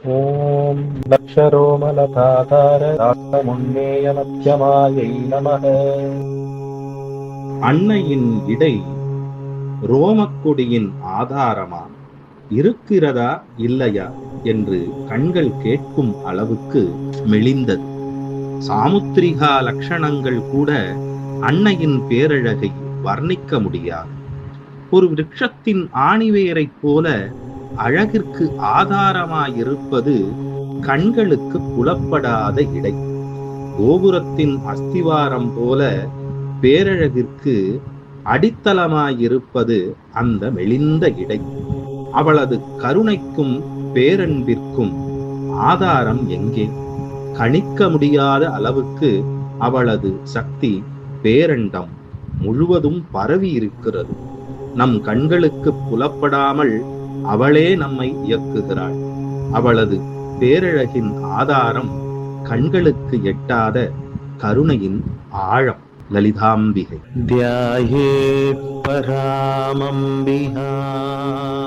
ஓம் லக்ஷரோமலதாதாரமுன்னேயமத்யமாயை நமः. அன்னையின் இடை ரோமக்கொடியின் ஆதாரமா இருக்கிறதா இல்லையா என்று கண்கள் கேட்கும் அளவுக்கு மெலிந்தது. சாமுத்திரிகா லட்சணங்கள் கூட அன்னையின் பேரழகை வர்ணிக்க முடியாது. ஒரு விருட்சத்தின் ஆணிவேரைப் போல அழகிற்கு ஆதாரமாயிருப்பது கண்களுக்கு புலப்படாத இடை. கோபுரத்தின் அஸ்திவாரம் போல பேரழகிற்கு அடித்தளமாயிருப்பது அந்த மெலிந்த இடை. அவளது கருணைக்கும் பேரன்பிற்கும் ஆதாரம் எங்கே? கணிக்க முடியாத அளவுக்கு அவளது சக்தி பேரண்டம் முழுவதும் பரவி இருக்கிறது. நம் கண்களுக்கு புலப்படாமல் அவளே நம்மை இயக்குகிறாள். அவளது பேரழகின் ஆதாரம் கண்களுக்கு எட்டாத கருணையின் ஆழம். லலிதாம்பிகை. த்யாயே பராமம்பிகா.